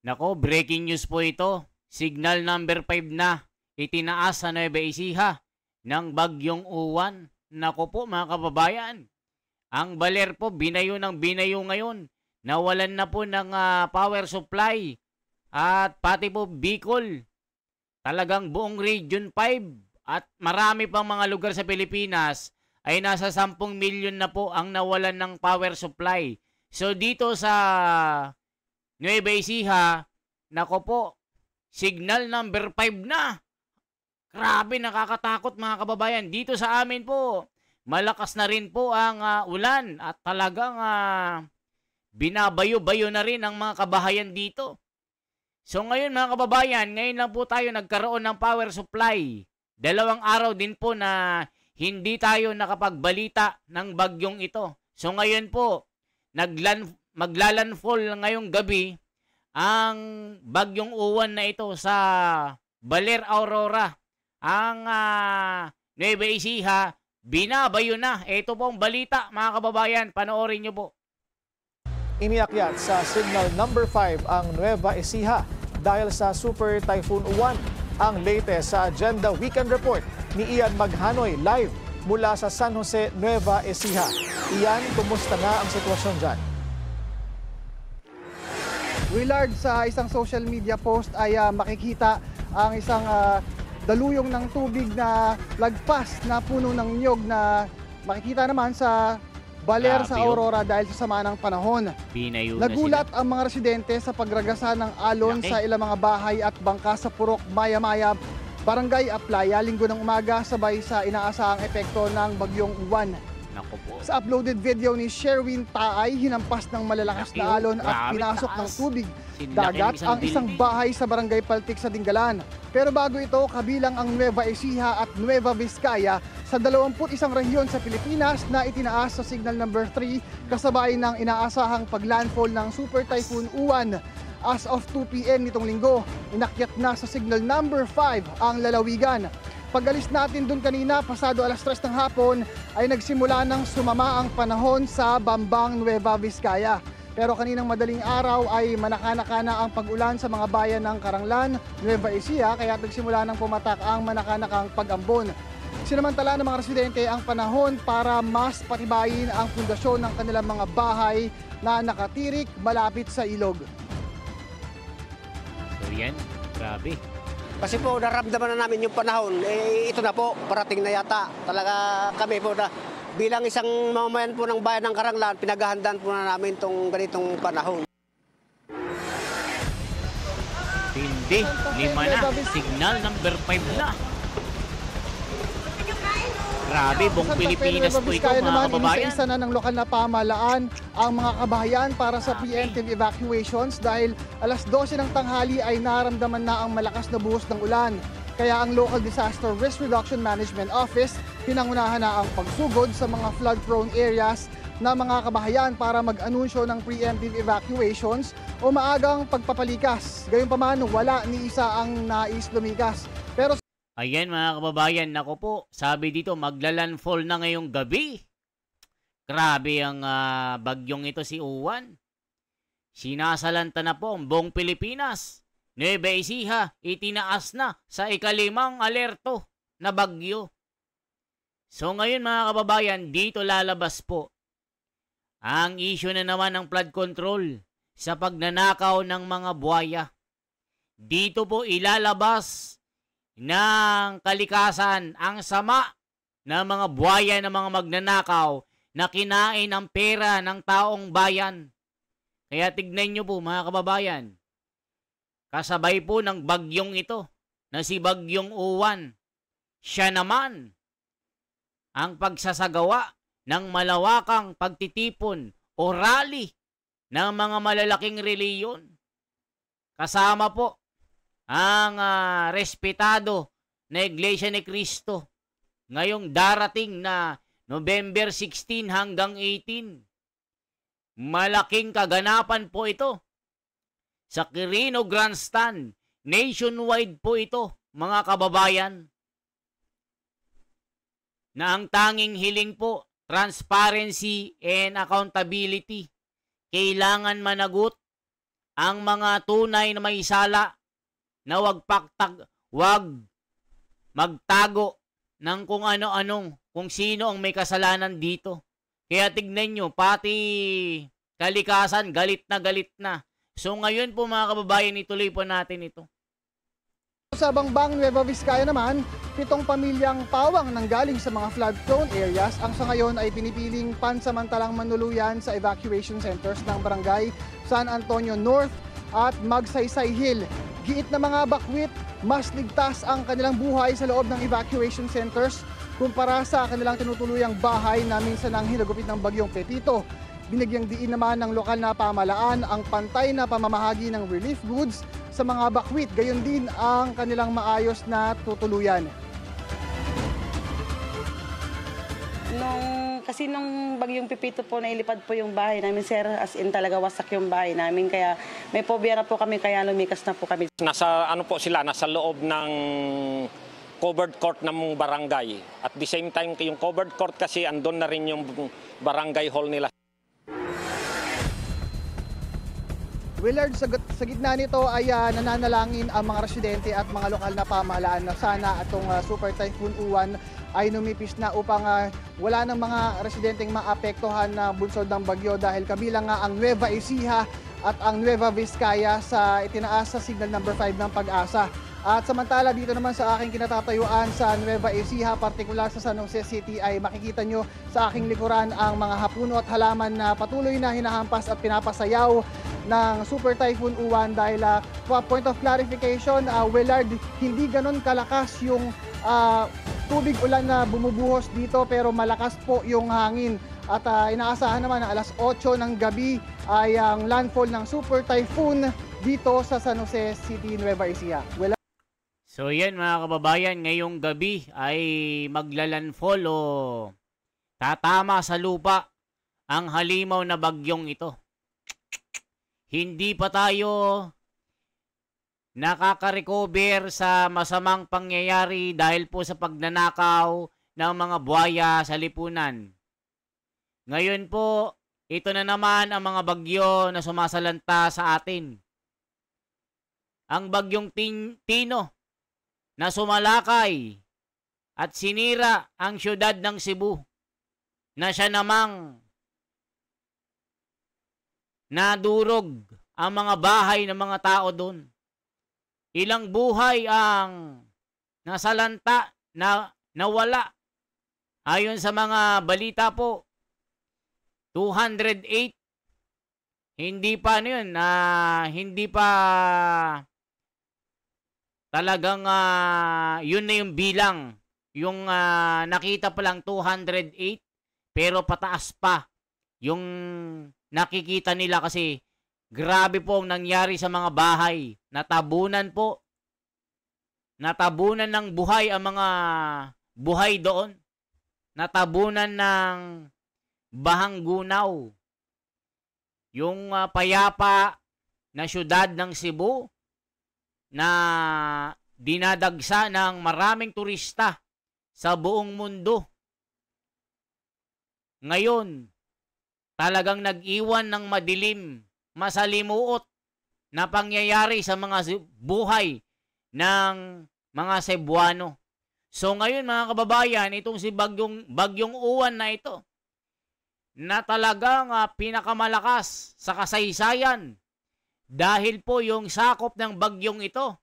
Nako, breaking news po ito. Signal number 5 na. Itinaas sa Nueva Ecija ng bagyong uwan. Nako po mga kababayan. Ang Baler po, binayo ng binayo ngayon. Nawalan na po ng power supply. At pati po Bicol. Talagang buong Region 5 at marami pang mga lugar sa Pilipinas ay nasa 10 milyon na po ang nawalan ng power supply. So dito sa Nueva Ecija, nako po, signal number 5 na. Grabe, nakakatakot mga kababayan. Dito sa amin po, malakas na rin po ang ulan at talagang binabayo-bayo na rin ang mga kabahayan dito. So ngayon mga kababayan, ngayon lang po tayo nagkaroon ng power supply. 2 araw din po na hindi tayo nakapagbalita ng bagyong ito. So ngayon po, maglalandfall ngayong gabi ang bagyong uwan na ito sa Baler Aurora. Ang Nueva Ecija, binabayo na. Ito po ang balita mga kababayan, panoorin nyo po. Iniakyat sa signal number 5 ang Nueva Ecija dahil sa Super Typhoon Uwan. Ang latest sa Agenda Weekend Report ni Ian Maghanoy live mula sa San Jose, Nueva Ecija. Ian, kumusta na ang sitwasyon dyan? Willard, sa isang social media post ay makikita ang isang daluyong ng tubig na lagpas na puno ng niyog na makikita naman sa Baler sa Aurora dahil sa sama ng panahon. Nagulat ang mga residente sa pagragasa ng alon sa ilang mga bahay at bangka sa Purok Maya-Maya, Barangay Aplaya, linggo ng umaga sabay sa inaasahang epekto ng bagyong uwan. Sa uploaded video ni Sherwin Taay, hinampas ng malalakas na alon at pinasok ng tubig dagat ang isang bahay sa Barangay Paltik sa Dingalan. Pero bago ito, kabilang ang Nueva Ecija at Nueva Vizcaya sa 21 rehiyon sa Pilipinas na itinaas sa signal number 3 kasabay ng inaasahang paglandfall ng Super Typhoon Uwan. As of 2 p.m. nitong linggo, inakyat na sa signal number 5 ang lalawigan. Pag-alis natin dun kanina, pasado alas 3 ng hapon, ay nagsimula ng sumama ang panahon sa Bambang, Nueva Vizcaya. Pero kaninang madaling araw ay manaka-nakana ang pag-ulan sa mga bayan ng Caranglan, Nueva Ecija, kaya nagsimula ng pumatak ang manaka-nakang pag-ambon. Sinamantala ng mga residente ang panahon para mas patibayin ang pundasyon ng kanilang mga bahay na nakatirik malapit sa ilog. So yan, grabe. Kasi po naramdaman na namin yung panahon, ito na po, parating na yata. Talaga kami po na bilang isang mamamayan po ng bayan ng Caranglan, pinaghahandaan po na namin itong ganitong panahon. Hindi, 5 na, signal number 5 na. Grabe, buong Pilipinas po ito mga kababayan. Isa na ng lokal na pamahalaan ang mga kabahayan para sa preemptive evacuations dahil alas 12 ng tanghali ay naramdaman na ang malakas na buhos ng ulan. Kaya ang Local Disaster Risk Reduction Management Office pinangunahan na ang pagsugod sa mga flood-prone areas na mga kabahayan para mag-anunsyo ng preemptive evacuations o maagang pagpapalikas. Gayunpaman, wala ni isa ang nais lumikas. Pero ayan mga kababayan, nako po, sabi dito maglalandfall na ngayong gabi. Grabe ang bagyong ito si Uwan. Sinasalanta na po ang buong Pilipinas. Nueva Ecija, itinaas na sa ika-5 alerto na bagyo. So ngayon mga kababayan, dito lalabas po ang issue na naman ng flood control sa pagnanakaw ng mga buhaya. Dito po ilalabas ng kalikasan ang sama ng mga buhaya ng mga magnanakaw na kinain ang pera ng taong bayan. Kaya tignan nyo po mga kababayan, kasabay po ng bagyong ito na si Bagyong Uwan, siya naman ang pagsasagawa ng malawakang pagtitipon o rally ng mga malalaking reliyon. Kasama po ang respetado na Iglesia ni Cristo ngayong darating na November 16 hanggang 18. Malaking kaganapan po ito sa Quirino Grandstand. Nationwide po ito mga kababayan. Na ang tanging hiling po, transparency and accountability. Kailangan managot ang mga tunay na may sala na wag magtago ng kung ano-anong, kung sino ang may kasalanan dito. Kaya tignan nyo, pati kalikasan, galit na galit na. So ngayon po mga kababayan, ituloy po natin ito. Sa Bangbang, Nueva Vizcaya naman, 7 pamilyang pawang nanggaling sa mga flood-prone areas ang sa ngayon ay pinipiling pansamantalang manuluyan sa evacuation centers ng barangay San Antonio North at Magsaysay Hill. Giit na mga bakwit, mas ligtas ang kanilang buhay sa loob ng evacuation centers kumpara sa kanilang tinutuluyang bahay na minsan ang hinagupit ng bagyong Pepito. Binigyang diin naman ng lokal na pamahalaan ang pantay na pamamahagi ng relief goods sa mga bakwit, gayon din ang kanilang maayos na tutuluyan. Kasi nung bagyong Pepito po, nailipad po yung bahay namin, sir. As in talaga wasak yung bahay namin. Kaya may phobia na po kami, kaya lumikas na po kami. Nasa nasa loob ng covered court ng barangay. At the same time, yung covered court kasi andun na rin yung barangay hall nila. Willard, sa gitna nito ay nananalangin ang mga residente at mga lokal na pamahalaan na sana atong Super Typhoon Uwan ay numipis na upang wala ng mga residenteng maapektuhan na bunsod ng bagyo dahil kabilang nga ang Nueva Ecija at ang Nueva Vizcaya sa itinaas sa signal number 5 ng Pag-asa. At samantala dito naman sa aking kinatatayuan sa Nueva Ecija, partikular sa San Jose City, ay makikita nyo sa aking likuran ang mga hapuno at halaman na patuloy na hinahampas at pinapasayaw ng Super Typhoon Uwan dahil point of clarification, Willard, hindi ganun kalakas yung tubig ulan na bumubuhos dito pero malakas po yung hangin. At inaasahan naman na alas 8 ng gabi ay ang landfall ng Super Typhoon dito sa San Jose City, Nueva Ecija. So yan mga kababayan, ngayong gabi ay maglalandfall o tatama sa lupa ang halimaw na bagyong ito. Hindi pa tayo nakaka-recover sa masamang pangyayari dahil po sa pagnanakaw ng mga buhaya sa lipunan. Ngayon po, ito na naman ang mga bagyo na sumasalanta sa atin. Ang bagyong Tino na sumalakay at sinira ang syudad ng Cebu na siya namang nadurog ang mga bahay ng mga tao doon. Ilang buhay ang nasalanta na nawala. Ayon sa mga balita po, 208. Hindi pa hindi pa talagang yun na yung bilang. Yung nakita pa lang 208 pero pataas pa yung nakikita nila kasi grabe po ang nangyari sa mga bahay. Natabunan po. Natabunan ng buhay ang mga buhay doon. Natabunan ng bahang gunaw. Yung payapa na syudad ng Cebu na dinadagsa ng maraming turista sa buong mundo. Ngayon, talagang nag-iwan ng madilim, masalimuot na pangyayari sa mga buhay ng mga Cebuano. So ngayon mga kababayan, itong si bagyong Uwan na ito, na talagang pinakamalakas sa kasaysayan dahil po yung sakop ng bagyong ito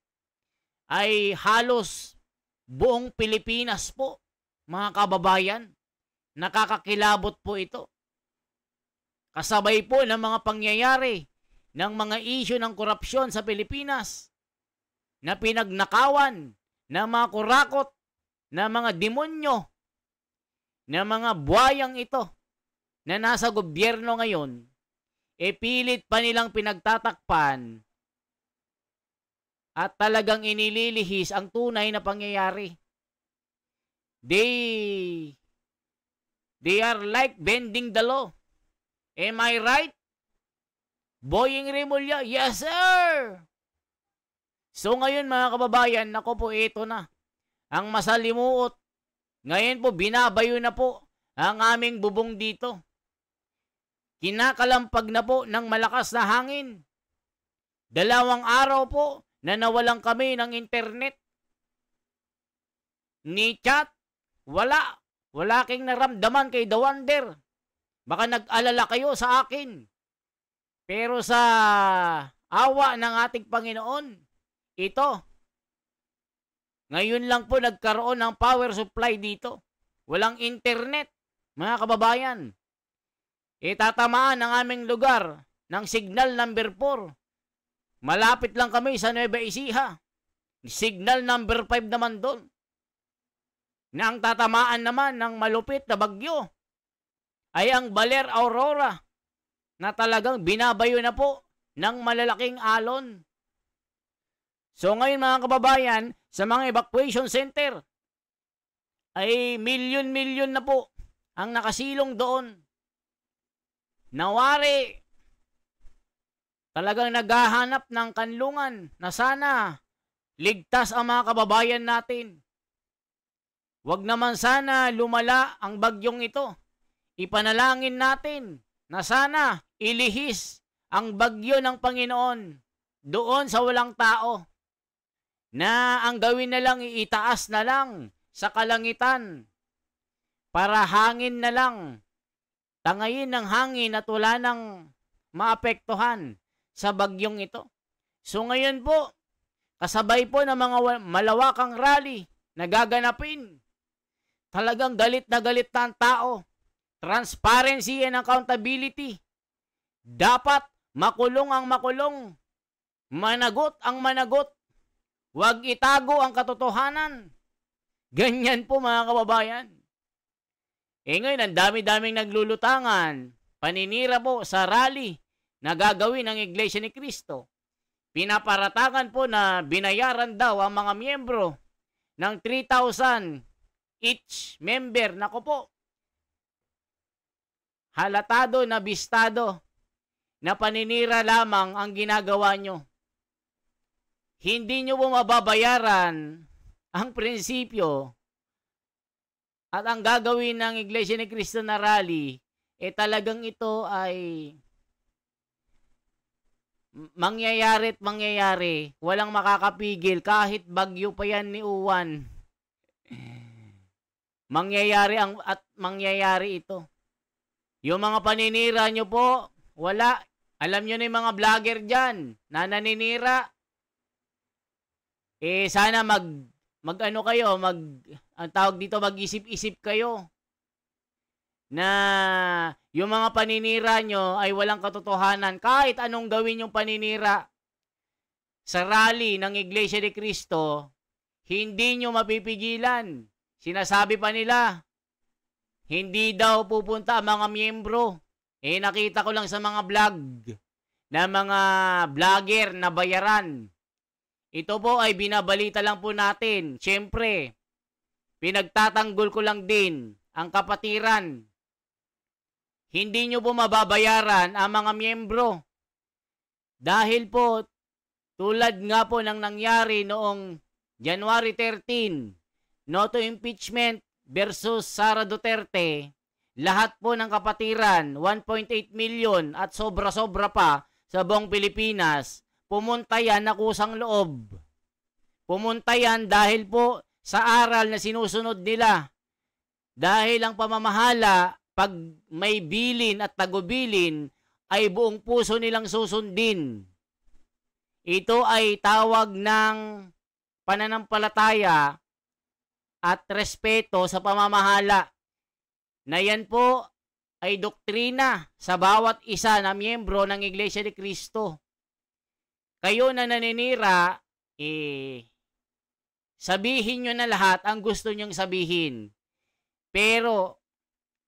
ay halos buong Pilipinas po, mga kababayan. Nakakakilabot po ito. Kasabay po ng mga pangyayari ng mga isyu ng korupsyon sa Pilipinas na pinagnakawan ng mga kurakot, na mga demonyo, na mga buhayang ito na nasa gobyerno ngayon, pilit pa nilang pinagtatakpan at talagang inililihis ang tunay na pangyayari. They are like bending the law. Am I right? Boying Remulla, yes sir! So ngayon mga kababayan, nako po, ito na ang masalimuot. Ngayon po, binabayo na po ang aming bubong dito. Kinakalampag na po ng malakas na hangin. 2 araw po na nawalan kami ng internet. Ni chat, wala. Wala kang naramdaman kay The Wonder. Baka nag-alala kayo sa akin. Pero sa awa ng ating Panginoon, ito, ngayon lang po nagkaroon ng power supply dito. Walang internet, mga kababayan. Tatamaan ang aming lugar ng signal number 4. Malapit lang kami sa Nueva Ecija. Signal number 5 naman doon. Na ang tatamaan naman ng malupit na bagyo ay ang Baler Aurora na talagang binabayo na po ng malalaking alon. So ngayon mga kababayan, sa mga evacuation center, ay milyon-milyon na po ang nakasilong doon. Nawari, talagang naghahanap ng kanlungan na sana ligtas ang mga kababayan natin. Huwag naman sana lumala ang bagyong ito. Ipanalangin natin na sana ilihis ang bagyo ng Panginoon doon sa walang tao. Na ang gawin na lang iitaas na lang sa kalangitan para hangin na lang. Tangayin ng hangin at wala nang maapektuhan sa bagyong ito. So ngayon po, kasabay po ng mga malawakang rally na gaganapin. Talagang galit na ang tao. Transparency and accountability. Dapat makulong ang makulong. Managot ang managot. Huwag itago ang katotohanan. Ganyan po mga kababayan. Ngayon, ang dami-daming naglulutangan. Paninira po sa rally na gagawin ng Iglesia ni Cristo. Pinaparatakan po na binayaran daw ang mga miyembro ng 3,000 each member. Nako po. Halatado na bistado na paninira lamang ang ginagawa nyo. Hindi nyo po mababayaran ang prinsipyo at ang gagawin ng Iglesia ni Cristo na rally, talagang ito ay mangyayari. Walang makakapigil kahit bagyo pa yan ni Uwan. Mangyayari ito. Yung mga paninira nyo po, wala. Alam nyo na yung mga vlogger dyan na naninira. Sana ang tawag dito, mag-isip-isip kayo na yung mga paninira nyo ay walang katotohanan. Kahit anong gawin yung paninira sa rally ng Iglesia ni Cristo, hindi nyo mapipigilan. Sinasabi pa nila, hindi daw pupunta ang mga miyembro. Nakita ko lang sa mga vlog na mga vlogger na bayaran. Ito po ay binabalita lang po natin. Siyempre, pinagtatanggol ko lang din ang kapatiran. Hindi nyo po mababayaran ang mga miyembro. Dahil po, tulad nga po ng nangyari noong January 13, Noto Impeachment versus Sara Duterte, lahat po ng kapatiran, 1.8 million at sobra-sobra pa sa buong Pilipinas, pumunta yan na kusang loob. Pumunta yan dahil po sa aral na sinusunod nila. Dahil ang pamamahala, pag may bilin at tagubilin, ay buong puso nilang susundin. Ito ay tawag ng pananampalataya at respeto sa pamamahala. Na yan po ay doktrina sa bawat isa na miyembro ng Iglesia ni Cristo. Kayo na naninira, sabihin nyo na lahat ang gusto nyong sabihin. Pero,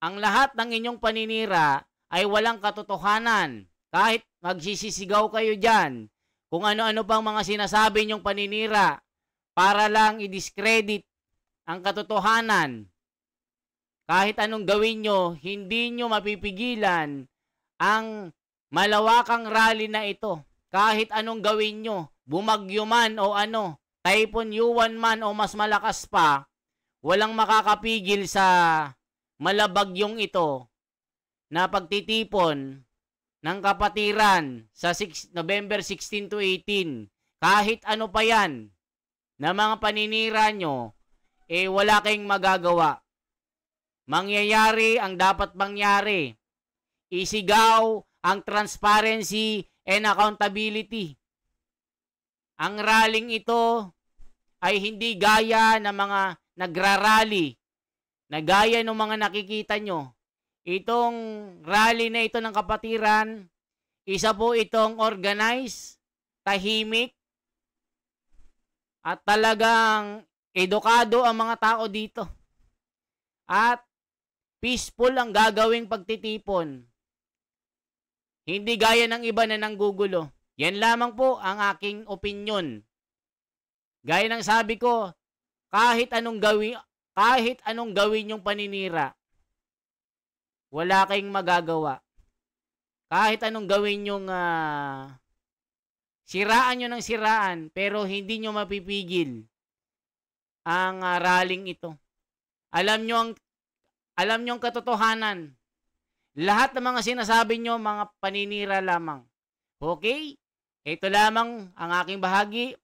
ang lahat ng inyong paninira ay walang katotohanan. Kahit magsisisigaw kayo dyan, kung ano-ano pang mga sinasabi nyong paninira, para lang i-discredit ang katotohanan. Kahit anong gawin nyo, hindi nyo mapipigilan ang malawakang rally na ito. Kahit anong gawin nyo, bumagyo man o ano, Typhoon Uwan man o mas malakas pa, walang makakapigil sa malabagyong ito na pagtitipon ng kapatiran sa November 16 to 18, kahit ano pa yan na mga paninira nyo, wala kayong magagawa. Mangyayari ang dapat mangyari. Isigaw ang transparency and accountability. Ang rallying ito ay hindi gaya ng mga nagrarally, na gaya ng mga nakikita nyo. Itong rally na ito ng kapatiran, isa po itong organized, tahimik, at talagang edukado ang mga tao dito. At peaceful ang gagawing pagtitipon. Hindi gaya ng iba na nanggugulo. Yan lamang po ang aking opinion. Gaya ng sabi ko, kahit anong gawin yung paninira, wala kayong magagawa. Kahit anong gawin yung siraan nyo ng siraan, pero hindi nyo mapipigil ang rallying ito. Alam nyo ang katotohanan. Lahat ng mga sinasabi nyo, mga paninira lamang. Okay? Ito lamang ang aking bahagi.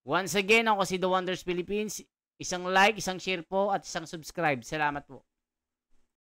Once again, ako si The Wonders Philippines. Isang like, isang share po, at isang subscribe. Salamat po.